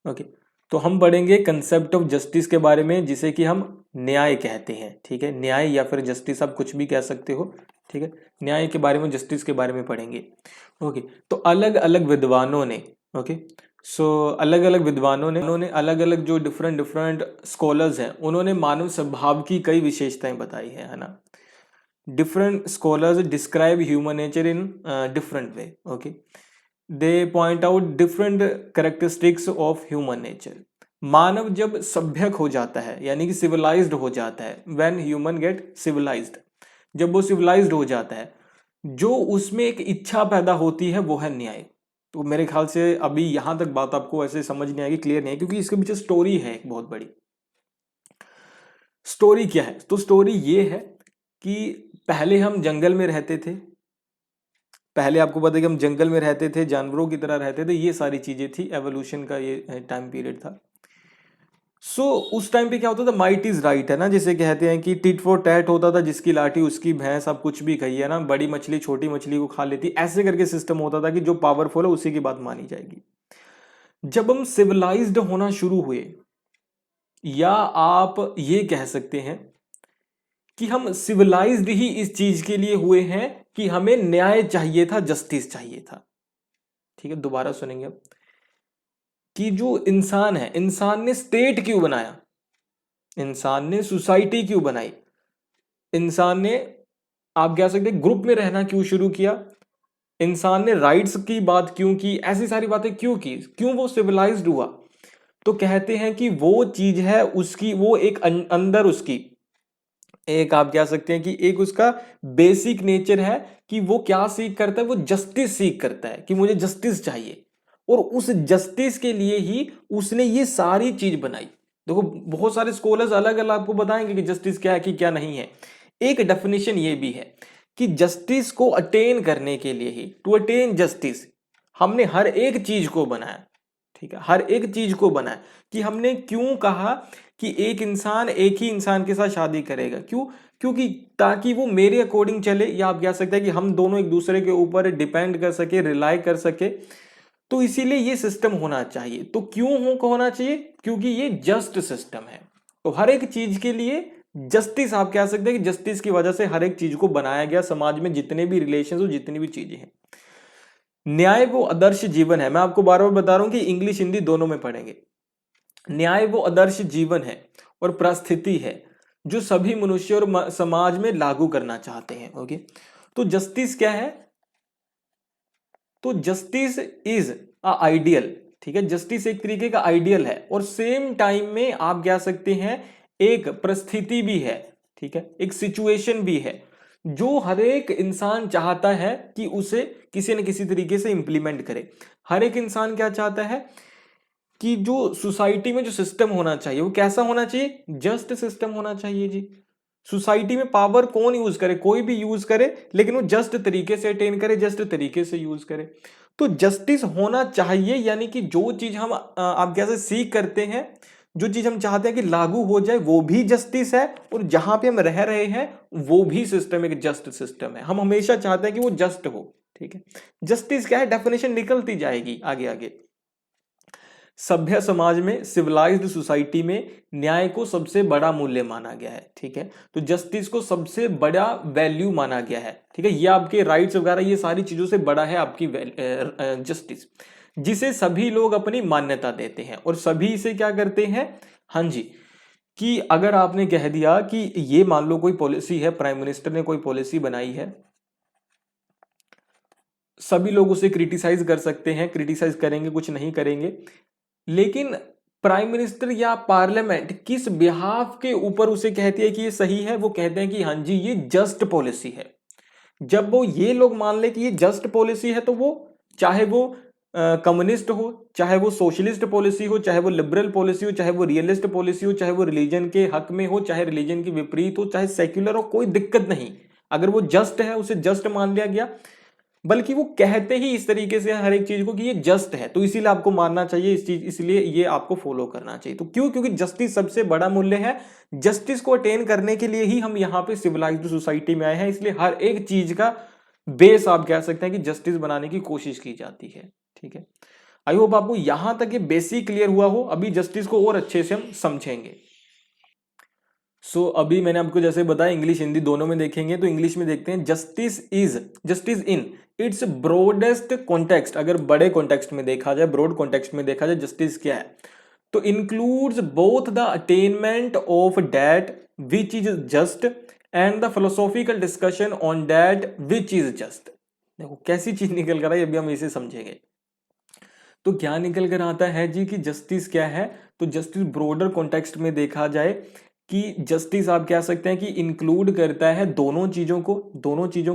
Okay, तो हम पढ़ेंगे कंसेप्ट ऑफ जस्टिस के बारे में, जिसे कि हम न्याय कहते हैं। ठीक है, न्याय या फिर जस्टिस आप कुछ भी कह सकते हो। ठीक है, न्याय के बारे में, जस्टिस के बारे में पढ़ेंगे। ओके, तो अलग अलग विद्वानों ने, ओके, अलग अलग विद्वानों ने उन्होंने अलग अलग जो डिफरेंट डिफरेंट स्कॉलर्स हैं, उन्होंने मानव स्वभाव की कई विशेषताएं बताई है ना। Different scholars describe human nature in different way. Okay, they point out different characteristics of human nature. मानव जब सभ्यक हो जाता है, यानी कि सिविलाइज्ड हो जाता है, व्हेन ह्यूमन गेट सिविलाइज्ड, जब वो सिविलाइज्ड हो जाता है, जो उसमें एक इच्छा पैदा होती है वो है न्याय। तो मेरे ख्याल से अभी यहां तक बात आपको ऐसे समझ नहीं आएगी, क्लियर नहीं है, क्योंकि इसके पीछे स्टोरी है एक बहुत बड़ी। स्टोरी क्या है? तो स्टोरी ये है कि पहले हम जंगल में रहते थे। पहले आपको पता है कि हम जंगल में रहते थे, जानवरों की तरह रहते थे, ये सारी चीजें थी, एवोल्यूशन का ये टाइम पीरियड था। उस टाइम पे क्या होता था, माइट इज राइट है ना, जिसे कहते हैं कि टिट फॉर टैट होता था, जिसकी लाठी उसकी भैंस, आप कुछ भी कहिए ना, बड़ी मछली छोटी मछली को खा लेती, ऐसे करके सिस्टम होता था कि जो पावरफुल है उसी की बात मानी जाएगी। जब हम सिविलाइज्ड होना शुरू हुए, या आप ये कह सकते हैं कि हम सिविलाइज्ड ही इस चीज के लिए हुए हैं कि हमें न्याय चाहिए था, जस्टिस चाहिए था। ठीक है, दोबारा सुनेंगे अब कि जो इंसान है, इंसान ने स्टेट क्यों बनाया, इंसान ने सोसाइटी क्यों बनाई, इंसान ने, आप कह सकते हैं, ग्रुप में रहना क्यों शुरू किया, इंसान ने राइट्स की बात क्यों की, ऐसी सारी बातें क्यों की, क्यों वो सिविलाइज्ड हुआ। तो कहते हैं कि वो चीज है उसकी, वो एक अंदर उसकी एक, आप कह सकते हैं कि एक उसका बेसिक नेचर है कि वो क्या सीख करता है, वो जस्टिस सीख करता है कि मुझे जस्टिस चाहिए, और उस जस्टिस के लिए ही उसने ये सारी चीज बनाई। देखो, बहुत सारे स्कॉलर्स अलग अलग आपको बताएंगे कि जस्टिस क्या है कि क्या नहीं है। एक डेफिनेशन ये भी है कि जस्टिस को अटेन करने के लिए ही, टू अटेन जस्टिस, हमने हर एक चीज को बनाया। ठीक है, हर एक चीज को बनाया। कि हमने क्यों कहा कि एक इंसान एक ही इंसान के साथ शादी करेगा, क्यों? क्योंकि ताकि वो मेरे अकॉर्डिंग चले, या आप कह सकते हैं कि हम दोनों एक दूसरे के ऊपर डिपेंड कर सके, रिलाई कर सके। तो इसीलिए ये सिस्टम होना चाहिए। तो क्यों होना चाहिए? क्योंकि ये जस्ट सिस्टम है। तो हर एक चीज के लिए जस्टिस, आप कह सकते हैं कि जस्टिस की वजह से हर एक चीज को बनाया गया, समाज में जितने भी रिलेशन हो, जितनी भी चीजें हैं। न्याय वो आदर्श जीवन है। मैं आपको बार बार बता रहा हूं कि इंग्लिश हिंदी दोनों में पढ़ेंगे। न्याय वो आदर्श जीवन है और परिस्थिति है जो सभी मनुष्य और समाज में लागू करना चाहते हैं। ओके, तो जस्टिस क्या है? तो जस्टिस इज अ आइडियल। ठीक है, जस्टिस एक तरीके का आइडियल है, और सेम टाइम में आप कह सकते हैं एक परिस्थिति भी है। ठीक है, एक सिचुएशन भी है जो हर एक इंसान चाहता है कि उसे किसी न किसी तरीके से इंप्लीमेंट करे। हर एक इंसान क्या चाहता है कि जो सोसाइटी में जो सिस्टम होना चाहिए वो कैसा होना चाहिए? जस्ट सिस्टम होना चाहिए जी। सोसाइटी में पावर कौन यूज करे? कोई भी यूज करे, लेकिन वो जस्ट तरीके से अटेन करे, जस्ट तरीके से यूज करे। तो जस्टिस होना चाहिए, यानी कि जो चीज हम आप कैसे सीख करते हैं, जो चीज हम चाहते हैं कि लागू हो जाए, वो भी जस्टिस है, और जहां पे हम रह रहे हैं वो भी सिस्टम एक जस्ट सिस्टम है। हम हमेशा चाहते हैं कि वो जस्ट हो। ठीक है, जस्टिस क्या है, डेफिनेशन निकलती जाएगी आगे आगे। सभ्य समाज में, सिविलाइज्ड सोसाइटी में न्याय को सबसे बड़ा मूल्य माना गया है। ठीक है, तो जस्टिस को सबसे बड़ा वैल्यू माना गया है। ठीक है, ये आपके राइट्स वगैरह ये सारी चीजों से बड़ा है आपकी जस्टिस, जिसे सभी लोग अपनी मान्यता देते हैं और सभी इसे क्या करते हैं। हाँ जी, कि अगर आपने कह दिया कि ये मान लो कोई पॉलिसी है, प्राइम मिनिस्टर ने कोई पॉलिसी बनाई है, सभी लोग उसे क्रिटिसाइज कर सकते हैं, क्रिटिसाइज करेंगे, कुछ नहीं करेंगे, लेकिन प्राइम मिनिस्टर या पार्लियामेंट किस बिहाफ के ऊपर उसे कहती है कि ये सही है? वो कहते हैं कि हाँ जी ये जस्ट पॉलिसी है। जब वो ये लोग मान ले कि ये जस्ट पॉलिसी है, तो वो चाहे वो कम्युनिस्ट हो, चाहे वो सोशलिस्ट पॉलिसी हो, चाहे वो लिबरल पॉलिसी हो, चाहे वो रियलिस्ट पॉलिसी हो, चाहे वो रिलीजन के हक में हो, चाहे रिलीजन के विपरीत हो, चाहे सेक्युलर हो, कोई दिक्कत नहीं। अगर वो जस्ट है, उसे जस्ट मान लिया गया। बल्कि वो कहते ही इस तरीके से हर एक चीज को कि ये जस्ट है, तो इसीलिए आपको मानना चाहिए इस चीज, इसलिए ये आपको फॉलो करना चाहिए। तो क्यों? क्योंकि जस्टिस सबसे बड़ा मूल्य है। जस्टिस को अटेन करने के लिए ही हम यहाँ पे सिविलाइज्ड सोसाइटी में आए हैं, इसलिए हर एक चीज का बेस आप कह सकते हैं कि जस्टिस बनाने की कोशिश की जाती है। ठीक है, आई होप आपको यहां तक ये बेसिक क्लियर हुआ हो। अभी जस्टिस को और अच्छे से हम समझेंगे। अभी मैंने आपको जैसे बताया इंग्लिश हिंदी दोनों में देखेंगे, तो इंग्लिश में देखते हैं। Justice in its broadest context, अगर बड़े कॉन्टेक्स्ट में देखा जाए, ब्रॉड कॉन्टेक्स्ट में देखा जाए, जस्टिस क्या है, तो includes both the attainment of that which is just and the philosophical discussion on that which is just. देखो कैसी चीज निकल कर आई, अभी हम इसे समझेंगे। तो क्या निकल कर आता है जी कि जस्टिस क्या है, तो जस्टिस ब्रॉडर कॉन्टेक्स्ट में देखा जाए कि जस्टिस आप कह सकते हैं कि इंक्लूड करता है दोनों चीजों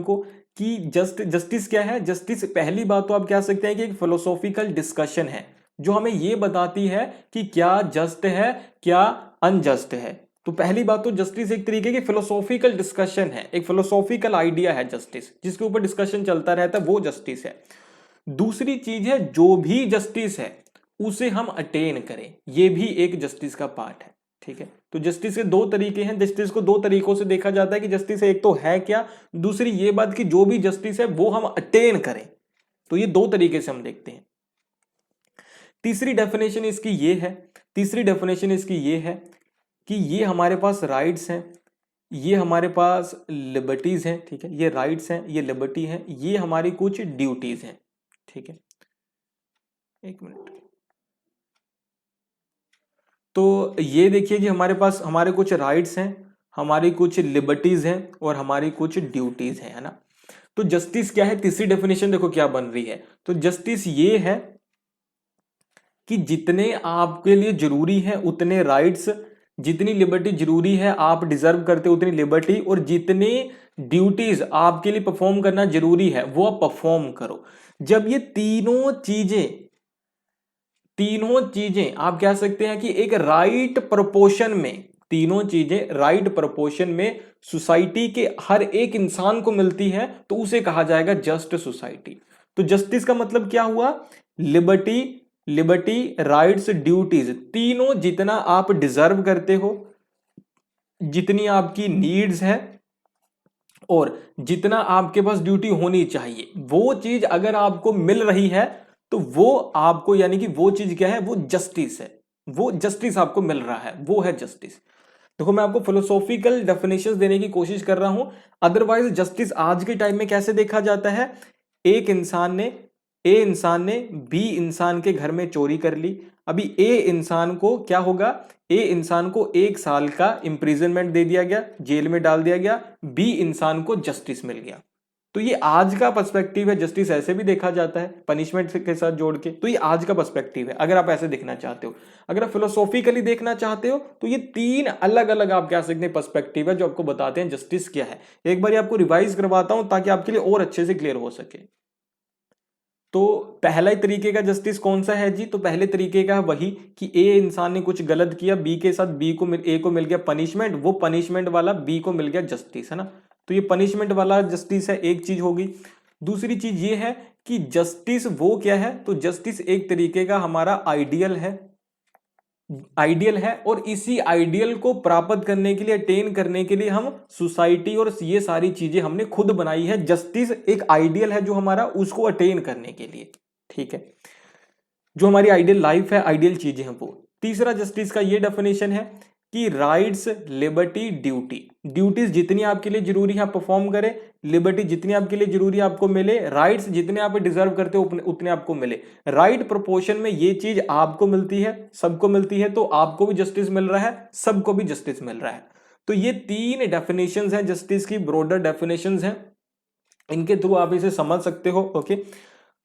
को कि जस्टिस क्या है। जस्टिस पहली बात तो आप कह सकते हैं कि एक फिलोसॉफिकल डिस्कशन है जो हमें यह बताती है कि क्या जस्ट है क्या अनजस्ट है। तो पहली बात तो जस्टिस एक तरीके की फिलोसॉफिकल डिस्कशन है, एक फिलोसॉफिकल आइडिया है जस्टिस, जिसके ऊपर डिस्कशन चलता रहता है, वो जस्टिस है। दूसरी चीज है जो भी जस्टिस है उसे हम अटेन करें, ये भी एक जस्टिस का पार्ट है। ठीक है, तो जस्टिस के दो तरीके हैं, जस्टिस को दो तरीकों से देखा जाता है कि जस्टिस एक तो है क्या, दूसरी ये बात कि जो भी जस्टिस है वो हम अटेन करें। तो ये दो तरीके से हम देखते हैं। तीसरी डेफिनेशन इसकी ये है कि ये हमारे पास राइट्स हैं, ये हमारे पास लिबर्टीज हैं। ठीक है, ये राइट्स हैं, ये लिबर्टी हैं, ये हमारी कुछ ड्यूटीज हैं। ठीक है, एक मिनट। तो ये देखिए कि हमारे पास हमारे कुछ राइट्स हैं, हमारी कुछ लिबर्टीज हैं और हमारी कुछ ड्यूटीज हैं, है ना। तो जस्टिस क्या है, तीसरी डेफिनेशन देखो क्या बन रही है। तो जस्टिस ये है कि जितने आपके लिए जरूरी है उतने राइट्स, जितनी लिबर्टी जरूरी है आप डिजर्व करते हो उतनी लिबर्टी, और जितने ड्यूटीज आपके लिए परफॉर्म करना जरूरी है वो आप परफॉर्म करो। जब ये तीनों चीजें आप कह सकते हैं कि एक राइट प्रोपोर्शन में, तीनों चीजें राइट प्रोपोर्शन में सोसाइटी के हर एक इंसान को मिलती है, तो उसे कहा जाएगा जस्ट सोसाइटी। तो जस्टिस का मतलब क्या हुआ, लिबर्टी राइट्स ड्यूटीज, तीनों जितना आप डिजर्व करते हो, जितनी आपकी नीड्स है और जितना आपके पास ड्यूटी होनी चाहिए, वो चीज अगर आपको मिल रही है तो वो आपको, यानी कि वो चीज क्या है, वो जस्टिस है, वो जस्टिस आपको मिल रहा है, वो है जस्टिस। देखो मैं आपको फिलोसॉफिकल डेफिनेशंस देने की कोशिश कर रहा हूं। अदरवाइज जस्टिस आज के टाइम में कैसे देखा जाता है, ए इंसान ने बी इंसान के घर में चोरी कर ली। अभी ए इंसान को क्या होगा, ए इंसान को 1 साल का इंप्रिजनमेंट दे दिया गया, जेल में डाल दिया गया, बी इंसान को जस्टिस मिल गया। तो ये आज का पर्सपेक्टिव है, जस्टिस ऐसे भी देखा जाता है पनिशमेंट के साथ जोड़ के। तो ये आज का पर्सपेक्टिव है अगर आप ऐसे देखना चाहते हो। अगर आप फिलोसॉफिकली देखना चाहते हो तो ये 3 अलग अलग आप कह सकते हैं पर्सपेक्टिव है जो आपको बताते हैं जस्टिस क्या है। एक बार आपको रिवाइज करवाता हूं ताकि आपके लिए और अच्छे से क्लियर हो सके। तो पहला तरीके का जस्टिस कौन सा है जी, तो पहले तरीके का वही कि ए इंसान ने कुछ गलत किया, बी के साथ ए को मिल गया पनिशमेंट, वो पनिशमेंट वाला बी को मिल गया जस्टिस, है ना। तो ये पनिशमेंट वाला जस्टिस है, एक चीज होगी। दूसरी चीज ये है कि जस्टिस वो क्या है, तो जस्टिस एक तरीके का हमारा आइडियल है और इसी आइडियल को प्राप्त करने के लिए, अटेन करने के लिए हम सोसाइटी और ये सारी चीजें हमने खुद बनाई है। जस्टिस एक आइडियल है जो हमारा, उसको अटेन करने के लिए, ठीक है, जो हमारी आइडियल लाइफ है, आइडियल चीजें हैं वो। तीसरा जस्टिस का ये डेफिनेशन है कि राइट्स, लिबर्टी, ड्यूटीज जितनी आपके लिए जरूरी है आप परफॉर्म करें, लिबर्टी जितनी आपके लिए जरूरी है आपको मिले, राइट्स जितने आप डिजर्व करते हो उतने आपको मिले। राइट प्रोपोर्शन में ये चीज आपको मिलती है, सबको मिलती है, तो आपको भी जस्टिस मिल रहा है, सबको भी जस्टिस मिल रहा है। तो ये 3 डेफिनेशंस हैं जस्टिस की, ब्रॉडर डेफिनेशंस हैं, इनके थ्रू आप इसे समझ सकते हो। ओके,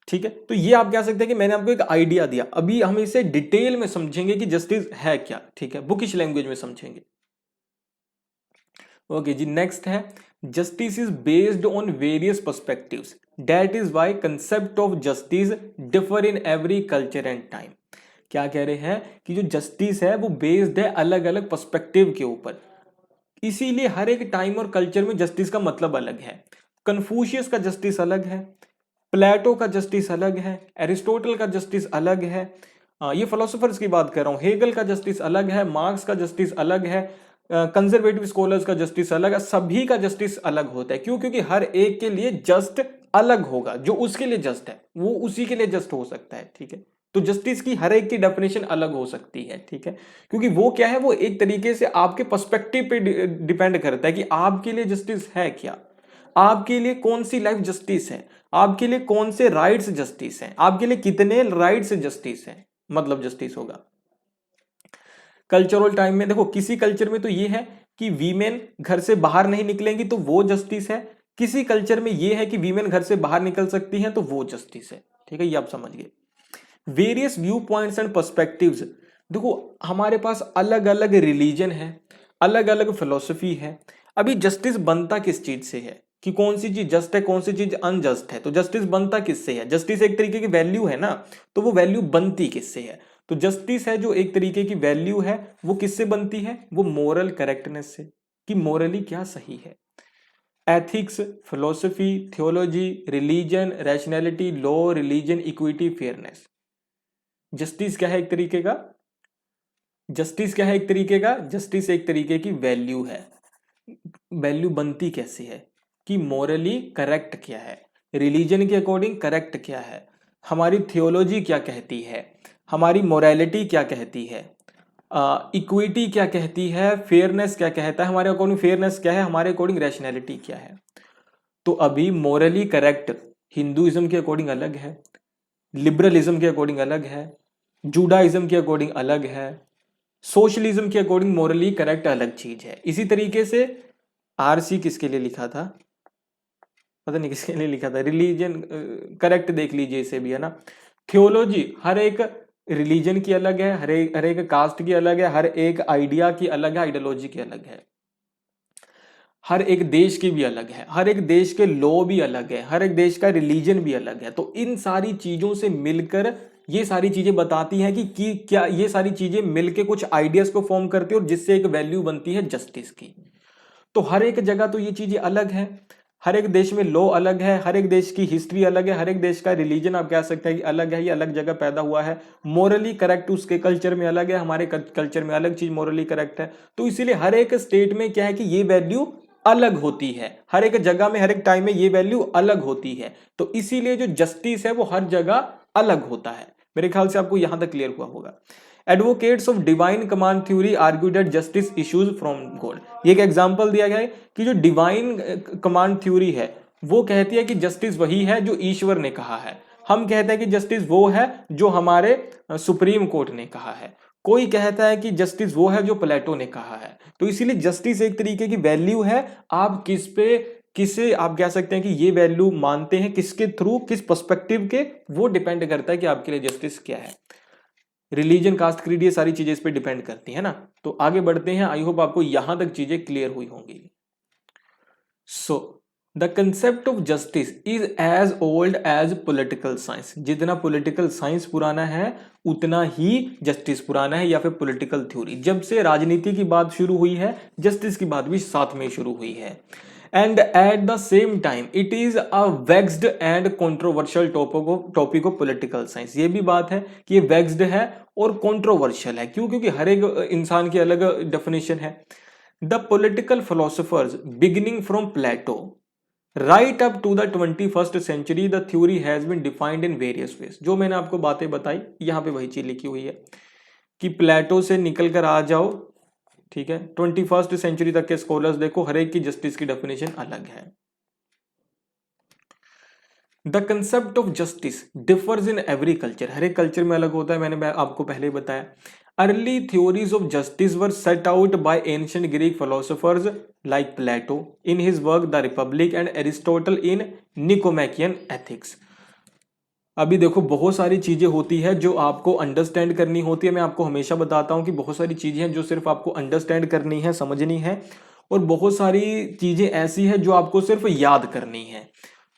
ठीक है, तो ये आप कह सकते हैं कि मैंने आपको एक आइडिया दिया। अभी हम इसे डिटेल में समझेंगे कि जस्टिस है क्या, ठीक है, बुकिश लैंग्वेज में समझेंगे। ओके जी, नेक्स्ट है justice is based on various perspectives, that is why concept of justice differ in every culture and time. क्या कह रहे हैं कि जो जस्टिस है वो बेस्ड है अलग अलग पर्सपेक्टिव के ऊपर, इसीलिए हर एक टाइम और कल्चर में जस्टिस का मतलब अलग है। कन्फ्यूशियस का जस्टिस अलग है, प्लेटो का जस्टिस अलग है, एरिस्टोटल का जस्टिस अलग है, ये फिलोसोफर्स की बात कर रहा हूं, हेगल का जस्टिस अलग है, मार्क्स का जस्टिस अलग है, कंजर्वेटिव स्कॉलर्स का जस्टिस अलग है, सभी का जस्टिस अलग होता है। क्यों? क्योंकि हर एक के लिए जस्ट अलग होगा, जो उसके लिए जस्ट है वो उसी के लिए जस्ट हो सकता है, ठीक है। तो जस्टिस की हर एक की डेफिनेशन अलग हो सकती है, ठीक है, क्योंकि वो क्या है, वो एक तरीके से आपके पर्सपेक्टिव पे डिपेंड करता है कि आपके लिए जस्टिस है क्या, आपके लिए कौन सी लाइफ जस्टिस है, आपके लिए कौन से राइट्स जस्टिस हैं, आपके लिए कितने राइट्स जस्टिस हैं, मतलब जस्टिस होगा। कल्चरल टाइम में देखो, किसी कल्चर में तो ये है कि वीमेन घर से बाहर नहीं निकलेंगी तो वो जस्टिस है, किसी कल्चर में ये है कि वीमेन घर से बाहर निकल सकती हैं तो वो जस्टिस है, ठीक है, ये आप समझ गए। Various view points and perspectives, देखो हमारे पास अलग अलग रिलीजन है, अलग अलग फिलोसफी है। अभी जस्टिस बनता किस चीज से है कि कौन सी चीज जस्ट है, कौन सी चीज अनजस्ट है, तो जस्टिस बनता किससे है, जस्टिस एक तरीके की वैल्यू है ना, तो वो वैल्यू बनती किससे है, तो जस्टिस है जो एक तरीके की वैल्यू है, वो किससे बनती है, वो मोरल करेक्टनेस से, कि मोरली क्या सही है। Ethics, philosophy, theology, religion, rationality, law, religion, equity, fairness. Justice क्या है एक तरीके का, जस्टिस क्या है एक तरीके का, जस्टिस एक तरीके की वैल्यू है। वैल्यू बनती कैसे है कि मोरली करेक्ट क्या है, रिलीजन के अकॉर्डिंग करेक्ट क्या है, हमारी थियोलॉजी क्या कहती है, हमारी मोरालिटी क्या कहती है, इक्विटी क्या कहती है, फेयरनेस क्या कहता है, हमारे अकॉर्डिंग फेयरनेस क्या है, हमारे अकॉर्डिंग रैशनैलिटी क्या है। तो अभी मोरली करेक्ट हिंदुइज्म के अकॉर्डिंग अलग है, लिबरलिज्म के अकॉर्डिंग अलग है, जुडाइज्म के अकॉर्डिंग अलग है, सोशलिज्म के अकॉर्डिंग मोरली करेक्ट अलग चीज है। इसी तरीके से आरसी किसके लिए लिखा था, पता नहीं किसके लिए लिखा था, रिलीजन करेक्ट देख लीजिए इसे भी, है ना। थियोलॉजी हर एक रिलीजन की अलग है, हर एक कास्ट की अलग है, हर एक आइडिया की अलग है, आइडियोलॉजी की अलग है, हर एक देश की भी अलग है, हर एक देश के लॉ भी अलग है, हर एक देश का रिलीजन भी अलग है। तो इन सारी चीजों से मिलकर ये सारी चीजें बताती हैं कि क्या ये सारी चीजें मिलकर कुछ आइडियाज को फॉर्म करती है और जिससे एक वैल्यू बनती है जस्टिस की। तो हर एक जगह तो ये चीजें अलग है, हर एक देश में लॉ अलग है, हर एक देश की हिस्ट्री अलग है, हर एक देश का रिलीजन आप कह सकते हैं कि अलग है, ये अलग जगह पैदा हुआ है। मोरली करेक्ट उसके कल्चर में अलग है, हमारे कल्चर में अलग चीज मोरली करेक्ट है। तो इसीलिए हर एक स्टेट में क्या है कि ये वैल्यू अलग होती है, हर एक जगह में हर एक टाइम में ये वैल्यू अलग होती है। तो इसीलिए जो जस्टिस है वो हर जगह अलग होता है। मेरे ख्याल से आपको यहां तक क्लियर हुआ होगा। Advocates of divine command theory argue that justice issues from God. ये एक एग्जांपल दिया गया है कि जो डिवाइन कमांड थ्योरी है वो कहती है कि जस्टिस वही है जो ईश्वर ने कहा है। हम कहते हैं कि जस्टिस वो है जो हमारे सुप्रीम कोर्ट ने कहा है। कोई कहता है कि जस्टिस वो है जो प्लेटो ने कहा है। तो इसीलिए जस्टिस एक तरीके की वैल्यू है, आप किस पे किसे आप कह सकते हैं कि ये वैल्यू मानते हैं, किसके थ्रू, किस पर्सपेक्टिव के, वो डिपेंड करता है कि आपके लिए जस्टिस क्या है। रिलीजन, कास्ट, क्रीड, ये सारी चीजें इस पे डिपेंड करती है ना। तो आगे बढ़ते हैं, आई होप आपको यहां तक चीजें क्लियर हुई होंगी। So the concept of justice is as old as political science. जितना पॉलिटिकल साइंस पुराना है उतना ही जस्टिस पुराना है, या फिर पॉलिटिकल थ्योरी। जब से राजनीति की बात शुरू हुई है जस्टिस की बात भी साथ में शुरू हुई है। And at the same time it is a vexed and controversial topic of political science. ये भी बात है कि ये वेक्स्ड है और कंट्रोवर्शियल है। क्यों? क्योंकि हर एक इंसान की अलग डेफिनेशन है। The political philosophers beginning from Plato right up to the 21st century the theory has been defined in various ways. जो मैंने आपको बातें बताई यहाँ पे वही चीज लिखी हुई है कि प्लेटो से निकल कर आ जाओ, ठीक है, 21st सेंचुरी तक के स्कॉलर्स देखो, हर एक की जस्टिस की डेफिनेशन अलग है। The concept of justice differs in every culture. हर एक कल्चर में अलग होता है, मैंने आपको पहले ही बताया। Early theories of justice were set out by ancient Greek philosophers like Plato in his work the Republic and Aristotle in Nicomachean Ethics. अभी देखो बहुत सारी चीजें होती है जो आपको अंडरस्टैंड करनी होती है। मैं आपको हमेशा बताता हूं कि बहुत सारी चीजें हैं जो सिर्फ आपको अंडरस्टैंड करनी है, समझनी है, और बहुत सारी चीजें ऐसी है जो आपको सिर्फ याद करनी है।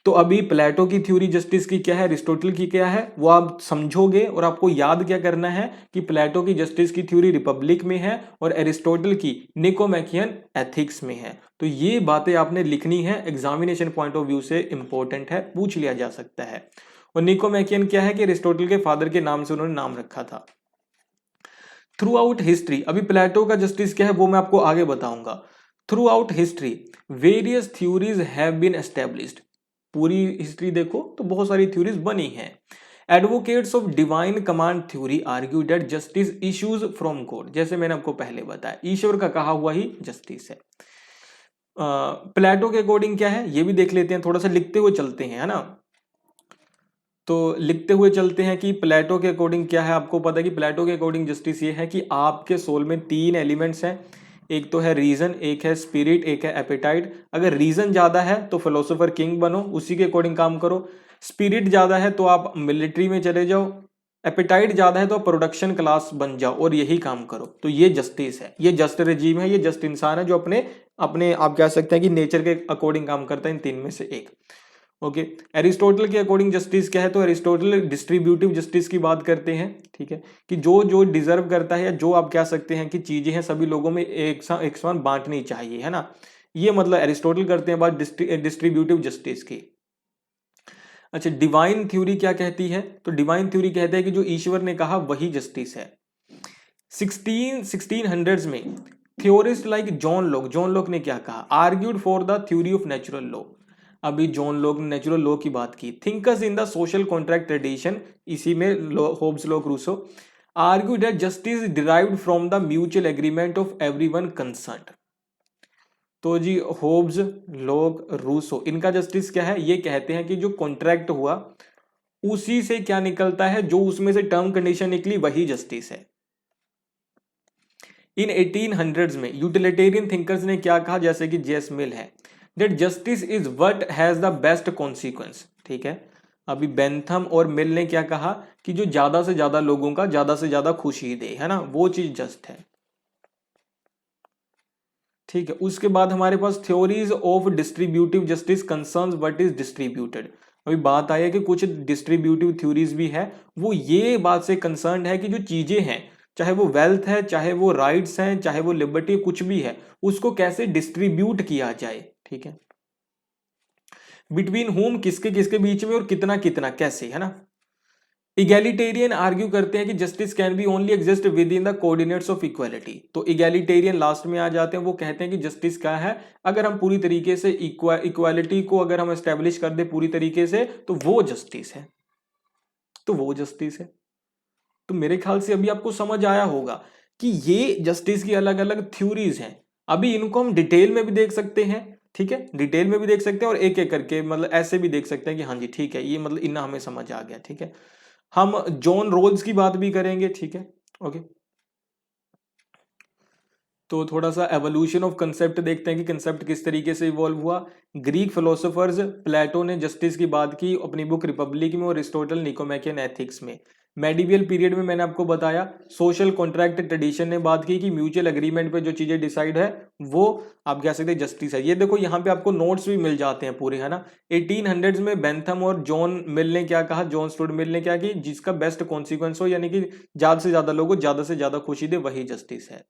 तो अभी प्लेटो की थ्योरी जस्टिस की क्या है, अरिस्टोटल की क्या है, वो आप समझोगे। और आपको याद क्या करना है कि प्लेटो की जस्टिस की थ्योरी रिपब्लिक में है और अरिस्टोटल की निकोमैकियन एथिक्स में है। तो ये बातें आपने लिखनी है, एग्जामिनेशन पॉइंट ऑफ व्यू से इंपॉर्टेंट है, पूछ लिया जा सकता है। और निकोमैकियन क्या है कि अरिस्टोटल के फादर के नाम से उन्होंने नाम रखा था। थ्रू आउट हिस्ट्री, अभी प्लेटो का जस्टिस क्या है वो मैं आपको आगे बताऊंगा। Throughout history various theories have been established. पूरी हिस्ट्री देखो तो बहुत सारी थ्योरीज बनी हैं। Advocates of divine command theory argue that justice issues from God, जैसे मैंने आपको पहले बताया ईश्वर का कहा हुआ ही जस्टिस है। प्लेटो के अकॉर्डिंग क्या है ये भी देख लेते हैं, थोड़ा सा लिखते हुए चलते हैं, है ना। तो लिखते हुए चलते हैं कि प्लेटो के अकॉर्डिंग क्या है। आपको पता है कि प्लेटो के अकॉर्डिंग जस्टिस ये है कि आपके सोल में 3 एलिमेंट्स हैं, एक तो है रीजन, एक है स्पिरिट, एक है एपेटाइट। अगर रीजन ज्यादा है तो फिलोसोफर किंग बनो, उसी के अकॉर्डिंग काम करो। स्पिरिट ज्यादा है तो आप मिलिट्री में चले जाओ। एपेटाइट ज्यादा है तो आप प्रोडक्शन क्लास बन जाओ और यही काम करो। तो ये जस्टिस है, ये जस्ट रेजीम है, ये जस्ट इंसान है जो अपने अपने आप कह सकते हैं कि नेचर के अकॉर्डिंग काम करता है, इन 3 में से एक। ओके, एरिस्टोटल के अकॉर्डिंग जस्टिस क्या है, तो एरिस्टोटल डिस्ट्रीब्यूटिव जस्टिस की बात करते हैं, ठीक है, कि जो जो डिजर्व करता है या जो आप कह सकते हैं कि चीजें हैं सभी लोगों में एक समान बांटनी चाहिए, है ना। ये मतलब एरिस्टोटल करते हैं बात डिस्ट्रीब्यूटिव जस्टिस की। अच्छा, डिवाइन थ्योरी क्या कहती है, तो डिवाइन थ्योरी कहता है कि जो ईश्वर ने कहा वही जस्टिस है। 1600s में थ्योरिस्ट लाइक जॉन लॉक ने क्या कहा, argued for the theory of natural law. अभी जॉन लॉक ने नेचुरल लॉ की बात की। Thinkers in the social contract tradition, इसी में Hobbes, Locke, Rousseau, argue that justice derived from the mutual agreement of everyone concerned. तो जी Hobbes, Locke, Rousseau, इनका जस्टिस क्या है, ये कहते हैं कि जो कॉन्ट्रैक्ट हुआ उसी से क्या निकलता है, जो उसमें से टर्म कंडीशन निकली वही जस्टिस है। इन 1800s में यूटिलिटेरियन थिंकर्स ने क्या कहा, जैसे कि जेस मिल है, that justice is what has the best consequence, ठीक है। अभी बेंथम और मिल ने क्या कहा कि जो ज्यादा से ज्यादा लोगों का ज्यादा से ज्यादा खुशी दे, है ना, वो चीज जस्ट है, ठीक है। उसके बाद हमारे पास theories of distributive justice concerns what is distributed. अभी बात आई है कि कुछ डिस्ट्रीब्यूटिव थ्योरीज भी है, वो ये बात से कंसर्न है कि जो चीजें हैं, चाहे वो वेल्थ है, चाहे वो राइट्स हैं, चाहे वो लिबर्टी, कुछ भी है, उसको कैसे डिस्ट्रीब्यूट किया जाए, ठीक है, बिटवीन होम, किसके किसके बीच में और कितना कितना कैसे, है ना। इगैलिटेरियन आर्ग्यू करते हैं कि justice can be only exist with in the coordinates of equality. तो इगैलिटेरियन लास्ट में आ जाते हैं, वो कहते हैं कि जस्टिस क्या है, अगर हम पूरी तरीके से इक्वालिटी को अगर हम एस्टेब्लिश कर दे पूरी तरीके से तो वो जस्टिस है, तो वो जस्टिस है। तो मेरे ख्याल से अभी आपको समझ आया होगा कि ये जस्टिस की अलग अलग थ्योरीज हैं। अभी इनको हम डिटेल में भी देख सकते हैं, ठीक है, डिटेल में भी देख सकते हैं और एक एक करके मतलब ऐसे भी देख सकते हैं कि हाँ जी ठीक है, ये मतलब इतना हमें समझ आ गया, ठीक है। हम जॉन रोल्स की बात भी करेंगे, ठीक है, ओके। तो थोड़ा सा एवोल्यूशन ऑफ कंसेप्ट देखते हैं कि कंसेप्ट किस तरीके से इवॉल्व हुआ। ग्रीक फिलोसोफर्स, प्लेटो ने जस्टिस की बात की अपनी बुक रिपब्लिक में और अरिस्टोटल निकोमैकियन एथिक्स में। मेडिवियल पीरियड में मैंने आपको बताया सोशल कॉन्ट्रैक्ट ट्रेडिशन ने बात की कि म्यूचुअल एग्रीमेंट पे जो चीजें डिसाइड है वो आप कह सकते हैं जस्टिस है। ये देखो यहाँ पे आपको नोट्स भी मिल जाते हैं पूरे, है ना। 1800s में बेंथम और जॉन मिल ने क्या कहा, जॉन स्टुअर्ट मिल ने क्या की, जिसका बेस्ट कॉन्सिक्वेंस हो, यानी कि ज्यादा से ज्यादा लोगों को ज्यादा से ज्यादा खुशी दे, वही जस्टिस है।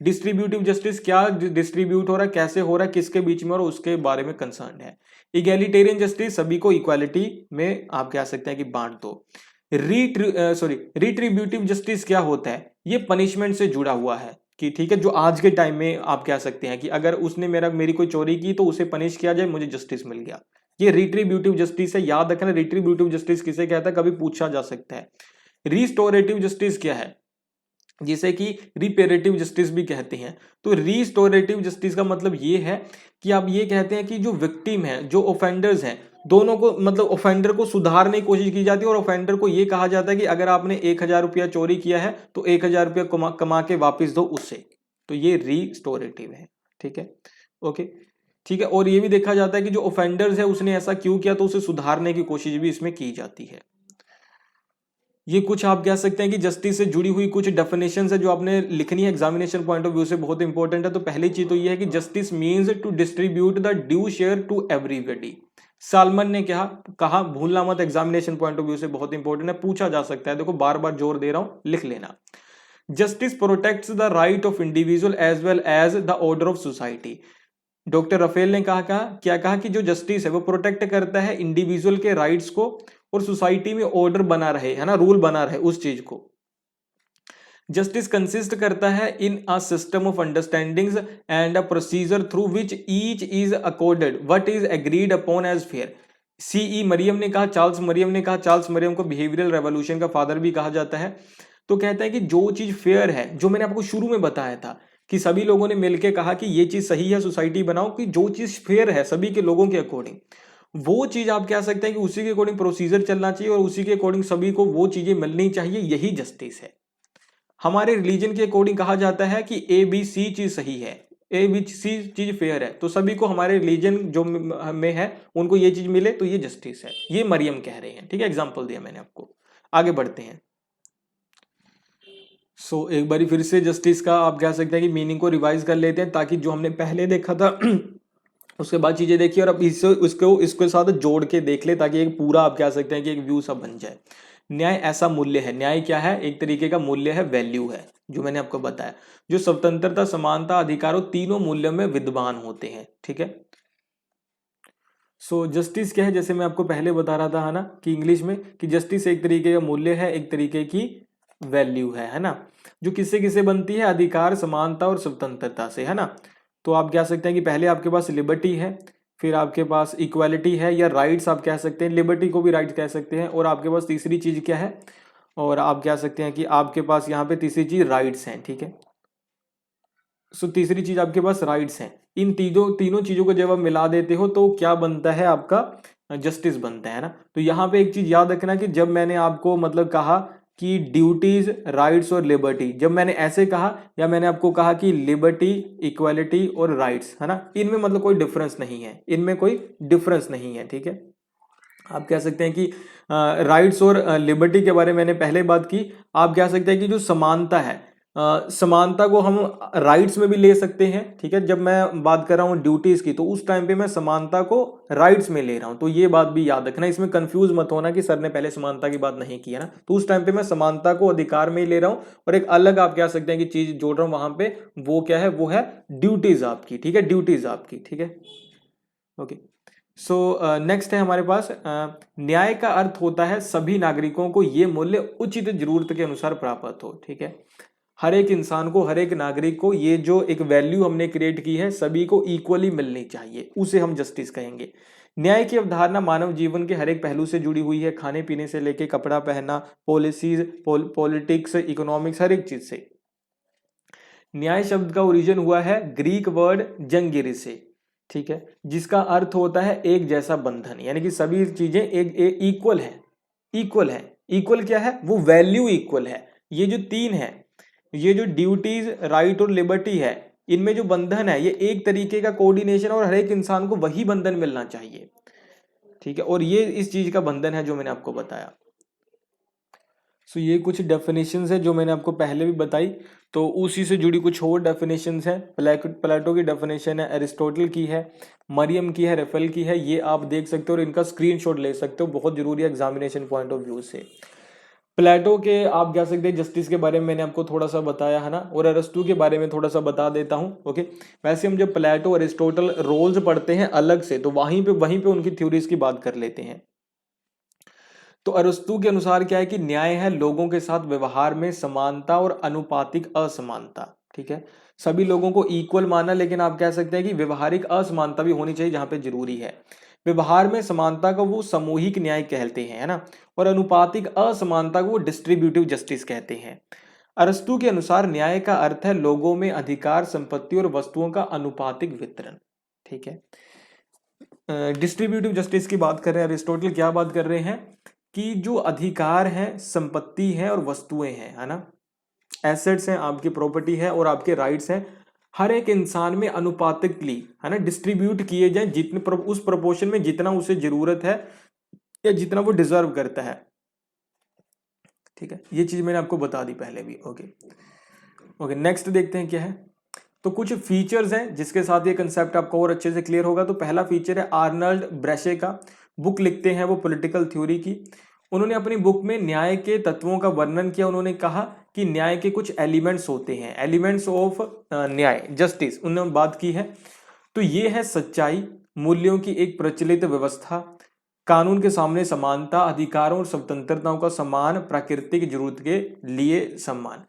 डिस्ट्रीब्यूटिव जस्टिस, क्या डिस्ट्रीब्यूट हो रहा है, कैसे हो रहा है, किसके बीच में, और उसके बारे में कंसर्न है। इगैलिटेरियन जस्टिस, सभी को इक्वालिटी में आप कह सकते हैं कि बांट दो। रिट्रीब्यूटिव जस्टिस क्या होता है, ये पनिशमेंट से जुड़ा हुआ है कि ठीक है, जो आज के टाइम में आप कह सकते हैं कि अगर उसने मेरी कोई चोरी की तो उसे पनिश किया जाए, मुझे जस्टिस मिल गया, ये रिट्रीब्यूटिव जस्टिस है। याद रखना रिट्रीब्यूटिव जस्टिस किसे कहता है, कभी पूछा जा सकता है। रिस्टोरेटिव जस्टिस क्या है, जिसे कि रिपेरेटिव जस्टिस भी कहते हैं। तो रिस्टोरेटिव जस्टिस का मतलब ये है कि आप ये कहते हैं कि जो विक्टिम है, जो ऑफेंडर्स हैं, दोनों को मतलब ऑफेंडर को सुधारने की कोशिश की जाती है और ऑफेंडर को ये कहा जाता है कि अगर आपने 1000 रुपया चोरी किया है तो 1000 रुपया कमा के वापस दो उससे। तो ये रिस्टोरेटिव है, ठीक है, ओके, ठीक है। और ये भी देखा जाता है कि जो ऑफेंडर्स है उसने ऐसा क्यों किया, तो उसे सुधारने की कोशिश भी इसमें की जाती है। ये कुछ आप कह सकते हैं कि जस्टिस से जुड़ी हुई कुछ डेफिनेशंस है जो आपने लिखनी है एग्जामिनेशन पॉइंट ऑफ व्यू से, बहुत इंपॉर्टेंट है। तो पहली चीज तो ये है कि justice means to distribute the due share to everybody. Salmond ने कहा भूलना मत, एग्जामिनेशन पॉइंट ऑफ व्यू से बहुत इंपॉर्टेंट है, पूछा जा सकता है, देखो बार बार जोर दे रहा हूं, लिख लेना। Justice protects the right of individual as well as the order of society. Doctor Raphael ने क्या कहा कि जो जस्टिस है वो प्रोटेक्ट करता है इंडिविजुअल के राइट्स को और सोसाइटी में ऑर्डर बना रहे, है ना, रूल बना रहे उस चीज को। जस्टिस कंसिस्ट करता है in a system of understandings and a procedure through which each is accorded what is agreed upon as fair. C E Merriam ने कहा, चार्ल्स मरियम ने कहा, चार्ल्स मरियम को बिहेवियरल रेवोल्यूशन का फादर भी कहा जाता है। तो कहता है कि जो चीज फेयर है, जो मैंने आपको शुरू में बताया था कि सभी लोगों ने मिलकर कहा कि ये चीज सही है, सोसाइटी बनाओ कि जो चीज फेयर है सभी के लोगों के अकॉर्डिंग, वो चीज आप कह सकते हैं कि उसी के अकॉर्डिंग प्रोसीजर चलना चाहिए और उसी के अकॉर्डिंग सभी को वो चीजें मिलनी चाहिए, यही जस्टिस है। हमारे रिलीजन के अकॉर्डिंग कहा जाता है कि ए बी सी चीज सही है, ए बी सी चीज फेयर है, तो सभी को हमारे रिलीजन जो में है उनको ये चीज मिले, तो ये जस्टिस है। ये मरियम कह रहे हैं, ठीक है, एग्जाम्पल दिया मैंने आपको। आगे बढ़ते हैं। एक बारी फिर से जस्टिस का आप कह सकते हैं कि मीनिंग को रिवाइज कर लेते हैं, ताकि जो हमने पहले देखा था उसके बाद चीजें देखिए और अब इससे उसको इसके साथ जोड़ के देख ले, ताकि एक पूरा आप कह सकते हैं कि एक व्यू सा बन जाए। न्याय ऐसा मूल्य है, न्याय क्या है, एक तरीके का मूल्य है, वैल्यू है, जो मैंने आपको बताया, जो स्वतंत्रता, समानता, अधिकारों तीनों मूल्यों में विद्यमान होते हैं, ठीक है। जस्टिस क्या है, जैसे मैं आपको पहले बता रहा था, है ना, कि इंग्लिश में कि जस्टिस एक तरीके का मूल्य है, एक तरीके की वैल्यू है ना, जो किससे किससे बनती है, अधिकार, समानता और स्वतंत्रता से, है ना। तो आप कह सकते हैं कि पहले आपके पास लिबर्टी है, फिर आपके पास इक्वालिटी है या राइट्स आप कह सकते हैं, लिबर्टी को भी राइट्स कह सकते हैं, और आपके पास तीसरी चीज क्या है, और आप कह सकते हैं कि आपके पास यहाँ पे तीसरी चीज राइट्स हैं, ठीक है। तीसरी चीज आपके पास राइट्स हैं। इन तीनों चीजों को जब आप मिला देते हो तो क्या बनता है, आपका जस्टिस बनता है ना। तो यहाँ पे एक चीज याद रखना कि जब मैंने आपको मतलब कहा कि ड्यूटीज, राइट्स और लिबर्टी, जब मैंने ऐसे कहा या मैंने आपको कहा कि लिबर्टी, इक्वालिटी और राइट्स, है ना, इनमें मतलब कोई डिफरेंस नहीं है, इनमें कोई डिफरेंस नहीं है, ठीक है। आप कह सकते हैं कि राइट्स और लिबर्टी के बारे में मैंने पहले बात की। आप कह सकते हैं कि जो समानता है, समानता को हम राइट्स में भी ले सकते हैं, ठीक है। जब मैं बात कर रहा हूँ ड्यूटीज की, तो उस टाइम पे मैं समानता को राइट्स में ले रहा हूँ, तो ये बात भी याद रखना, इसमें कंफ्यूज मत होना कि सर ने पहले समानता की बात नहीं की है ना। तो उस टाइम पे मैं समानता को अधिकार में ही ले रहा हूँ, और एक अलग आप कह सकते हैं कि चीज जोड़ रहा हूँ वहां पे, वो क्या है, वो है ड्यूटीज आपकी, ठीक है, ड्यूटीज आपकी, ठीक है, ओके। नेक्स्ट है हमारे पास, न्याय का अर्थ होता है सभी नागरिकों को ये मूल्य उचित जरूरत के अनुसार प्राप्त हो, ठीक है। हर एक इंसान को, हर एक नागरिक को ये जो एक वैल्यू हमने क्रिएट की है, सभी को इक्वली मिलनी चाहिए, उसे हम जस्टिस कहेंगे। न्याय की अवधारणा मानव जीवन के हर एक पहलू से जुड़ी हुई है, खाने पीने से लेके कपड़ा पहनना, पॉलिसीज, पॉलिटिक्स, इकोनॉमिक्स, हर एक चीज से। न्याय शब्द का ओरिजिन हुआ है ग्रीक वर्ड जंगिरी से, ठीक है, जिसका अर्थ होता है एक जैसा बंधन, यानी कि सभी चीजें एक इक्वल है, इक्वल है। इक्वल क्या है, वो वैल्यू इक्वल है। ये जो तीन है, ये जो ड्यूटीज, राइट और लिबर्टी है, इनमें जो बंधन है, ये एक तरीके का कोऑर्डिनेशन, और हर एक इंसान को वही बंधन मिलना चाहिए, ठीक है। और ये इस चीज का बंधन है जो मैंने आपको बताया। ये कुछ डेफिनेशंस है जो मैंने आपको पहले भी बताई, तो उसी से जुड़ी कुछ और डेफिनेशंस हैं। प्लेटो की डेफिनेशन है, एरिस्टोटल की है, मरियम की है, रेफेल की है, ये आप देख सकते हो और इनका स्क्रीनशॉट ले सकते हो, बहुत जरूरी है एग्जामिनेशन पॉइंट ऑफ व्यू से। प्लेटो के आप कह सकते हैं जस्टिस के बारे में मैंने आपको थोड़ा सा बताया है ना, और अरस्तु के बारे में थोड़ा सा बता देता हूँ, ओके। वैसे हम जब प्लेटो, एरिस्टोटल रोल्स पढ़ते हैं अलग से, तो वहीं पे उनकी थ्योरीज की बात कर लेते हैं। तो अरस्तु के अनुसार क्या है कि न्याय है लोगों के साथ व्यवहार में समानता और अनुपातिक असमानता, ठीक है। सभी लोगों को इक्वल माना, लेकिन आप कह सकते हैं कि व्यवहारिक असमानता भी होनी चाहिए जहां पे जरूरी है। व्यवहार में समानता को वो सामूहिक न्याय कहते हैं, है ना, और अनुपातिक असमानता को वो डिस्ट्रीब्यूटिव जस्टिस कहते हैं। अरस्तु के अनुसार न्याय का अर्थ है लोगों में अधिकार, संपत्ति और वस्तुओं का अनुपातिक वितरण, ठीक है। डिस्ट्रीब्यूटिव जस्टिस की बात कर रहे हैं अरिस्टोटल, क्या बात कर रहे हैं कि जो अधिकार है, संपत्ति है और वस्तुएं हैं, है ना, एसेट्स हैं, आपकी प्रॉपर्टी है और आपके राइट्स हैं, हर एक इंसान में अनुपातिकली, है ना, डिस्ट्रीब्यूट किए जाएं, जितने उस प्रोपोर्शन में जितना उसे जरूरत है या जितना वो डिजर्व करता है, ठीक है। ये चीज मैंने आपको बता दी पहले भी, ओके ओके। नेक्स्ट देखते हैं क्या है। तो कुछ फीचर्स हैं जिसके साथ ये कंसेप्ट आपको और अच्छे से क्लियर होगा। तो पहला फीचर है आर्नल्ड ब्रेशे का, बुक लिखते हैं वो पॉलिटिकल थ्योरी की। उन्होंने अपनी बुक में न्याय के तत्वों का वर्णन किया। उन्होंने कहा कि न्याय के कुछ एलिमेंट्स होते हैं, एलिमेंट्स ऑफ न्याय, जस्टिस, उन्होंने बात की है। तो ये है सच्चाई, मूल्यों की एक प्रचलित व्यवस्था, कानून के सामने समानता, अधिकारों और स्वतंत्रताओं का सम्मान, प्राकृतिक जरूरत के लिए सम्मान।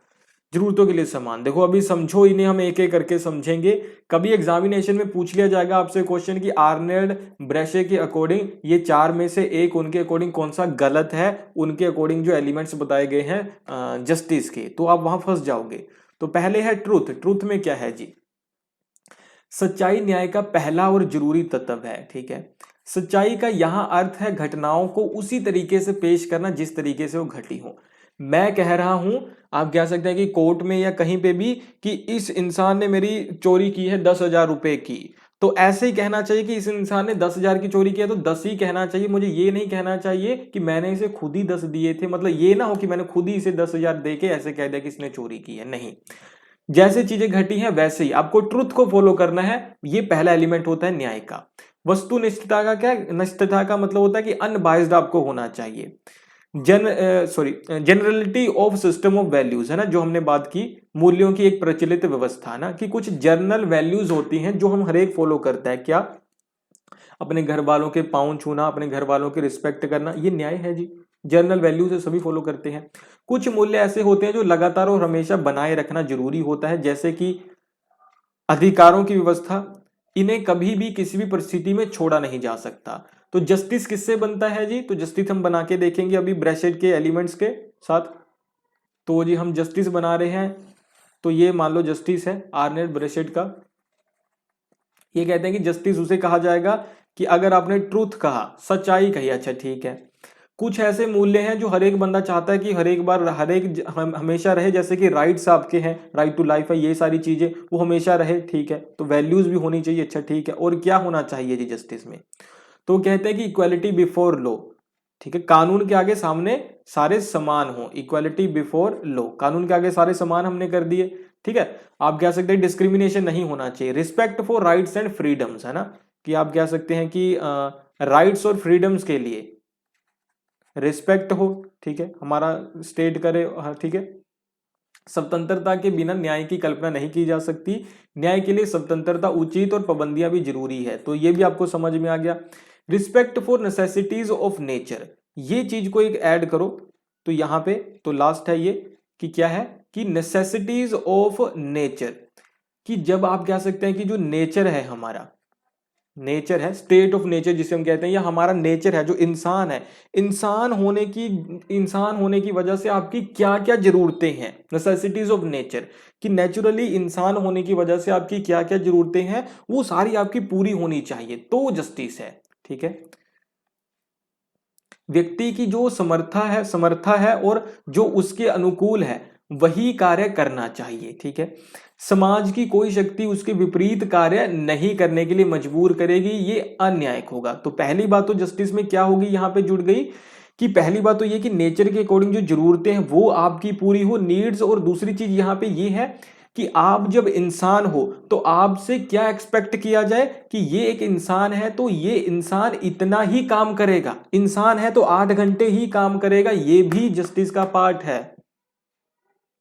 जरूरतों के लिए समान। देखो अभी समझो, इन्हें हम एक एक करके समझेंगे। कभी एग्जामिनेशन में पूछ लिया जाएगा आपसे क्वेश्चन कि आर्नल्ड ब्रेशे के अकॉर्डिंग ये चार में से एक, उनके अकॉर्डिंग कौन सा गलत है, उनके अकॉर्डिंग जो एलिमेंट्स बताए गए हैं जस्टिस के, तो आप वहां फंस जाओगे। तो पहले है ट्रूथ। ट्रूथ में क्या है जी? सच्चाई न्याय का पहला और जरूरी तत्व है। ठीक है, सच्चाई का यहां अर्थ है घटनाओं को उसी तरीके से पेश करना जिस तरीके से वो घटी हो। मैं कह रहा हूं, आप कह सकते हैं कि कोर्ट में या कहीं पे भी, कि इस इंसान ने मेरी चोरी की है 10,000 रुपए की, तो ऐसे ही कहना चाहिए कि इस इंसान ने 10,000 की चोरी किया तो 10 ही कहना चाहिए। मुझे ये नहीं कहना चाहिए कि मैंने इसे खुद ही 10 दिए थे, मतलब ये ना हो कि मैंने खुद ही इसे 10,000 दे के ऐसे कह दिया कि इसने चोरी की है। नहीं, जैसे चीजें घटी हैं वैसे ही आपको ट्रुथ को फॉलो करना है। ये पहला एलिमेंट होता है न्याय का। वस्तुनिष्ठता का क्या? निष्ठता का मतलब होता है कि अनबाइज्ड आपको होना चाहिए। Generality of system of values है ना, जो हमने बात की, मूल्यों की एक प्रचलित व्यवस्था ना, कि कुछ जर्नल वैल्यूज होती हैं जो हम हर एक फॉलो करता है। क्या? अपने घर वालों के पाँव छूना, अपने घर वालों की रिस्पेक्ट करना, ये न्याय है जी। जर्नल वैल्यूज है, सभी फॉलो करते हैं। कुछ मूल्य ऐसे होते हैं जो लगातार और हमेशा बनाए रखना जरूरी होता है, जैसे कि अधिकारों की व्यवस्था, इन्हें कभी भी किसी भी परिस्थिति में छोड़ा नहीं जा सकता। तो जस्टिस किससे बनता है जी? तो जस्टिस हम बना के देखेंगे अभी ब्रैकेट के एलिमेंट्स के साथ। तो जी हम जस्टिस बना रहे हैं, तो ये मान लो जस्टिस है आर्नेल्ड ब्रैकेट का। ये कहते हैं कि जस्टिस उसे कहा जाएगा कि अगर आपने ट्रूथ कहा, सच्चाई कही, अच्छा ठीक है, कुछ ऐसे मूल्य हैं जो हर एक बंदा चाहता है कि हर एक बार हर एक हमेशा रहे, जैसे कि राइट्स आपके हैं, राइट टू लाइफ है, ये सारी चीजें वो हमेशा रहे। ठीक है, तो वैल्यूज भी होनी चाहिए। अच्छा ठीक है, और क्या होना चाहिए जी जस्टिस में? तो कहते हैं कि इक्वालिटी बिफोर लॉ। ठीक है, कानून के आगे सामने सारे समान हो, इक्वालिटी बिफोर लॉ, कानून के आगे सारे समान हमने कर दिए। ठीक है, आप कह सकते हैं डिस्क्रिमिनेशन नहीं होना चाहिए, respect for rights and freedoms है ना, कि आप कह सकते हैं कि राइट्स और फ्रीडम्स के लिए रिस्पेक्ट हो। ठीक है, हमारा स्टेट करे। हाँ ठीक है, स्वतंत्रता के बिना न्याय की कल्पना नहीं की जा सकती। न्याय के लिए स्वतंत्रता उचित और पाबंदियां भी जरूरी है, तो ये भी आपको समझ में आ गया। Respect for necessities of nature, ये चीज को एक ऐड करो तो यहां पे तो लास्ट है ये, कि क्या है कि नेसेसिटीज ऑफ नेचर, कि जब आप कह सकते हैं कि जो नेचर है हमारा, नेचर है, स्टेट ऑफ नेचर जिसे हम कहते हैं, या हमारा नेचर है, जो इंसान है, इंसान होने की वजह से आपकी क्या क्या जरूरतें हैं, नेसेसिटीज ऑफ नेचर, कि नेचुरली इंसान होने की वजह से आपकी क्या क्या जरूरतें हैं वो सारी आपकी पूरी होनी चाहिए, तो जस्टिस है। ठीक है, व्यक्ति की जो समर्था है और जो उसके अनुकूल है वही कार्य करना चाहिए। ठीक है, समाज की कोई शक्ति उसके विपरीत कार्य नहीं करने के लिए मजबूर करेगी, ये अन्यायिक होगा। तो पहली बात तो जस्टिस में क्या होगी यहां पे जुड़ गई, कि पहली बात तो ये कि नेचर के अकॉर्डिंग जो जरूरतें हैं वो आपकी पूरी हो, नीड्स। और दूसरी चीज यहां पे ये है कि आप जब इंसान हो तो आपसे क्या एक्सपेक्ट किया जाए, कि ये एक इंसान है तो ये इंसान इतना ही काम करेगा, इंसान है तो 8 घंटे ही काम करेगा, ये भी जस्टिस का पार्ट है।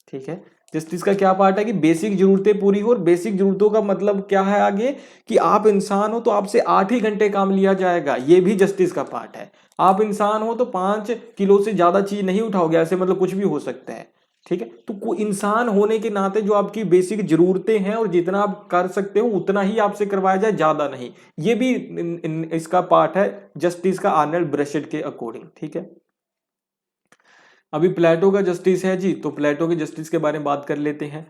ठीक है, जस्टिस का क्या पार्ट है कि बेसिक जरूरतें पूरी हो, और बेसिक जरूरतों का मतलब क्या है आगे, कि आप इंसान हो तो आपसे 8 ही घंटे काम लिया जाएगा, ये भी जस्टिस का पार्ट है। आप इंसान हो तो 5 किलो से ज्यादा चीज नहीं उठाओगे, ऐसे मतलब कुछ भी हो सकता है। ठीक है, तो इंसान होने के नाते जो आपकी बेसिक जरूरतें हैं और जितना आप कर सकते हो उतना ही आपसे करवाया जाए, ज्यादा नहीं, ये भी इसका पार्ट है जस्टिस का, आर्नल्ड ब्रेशेट के अकॉर्डिंग। ठीक है, अभी प्लेटो का जस्टिस है जी, तो प्लेटो के जस्टिस के बारे में बात कर लेते हैं।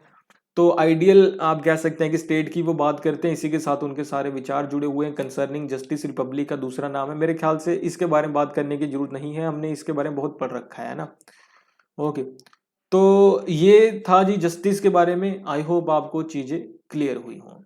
तो आइडियल आप कह सकते हैं कि स्टेट की वो बात करते हैं, इसी के साथ उनके सारे विचार जुड़े हुए हैं। कंसर्निंग जस्टिस रिपब्लिक का दूसरा नाम है। मेरे ख्याल से इसके बारे में बात करने की जरूरत नहीं है, हमने इसके बारे में बहुत पढ़ रखा है ना। ओके, तो ये था जी जस्टिस के बारे में। आई होप आपको चीजें क्लियर हुई हों।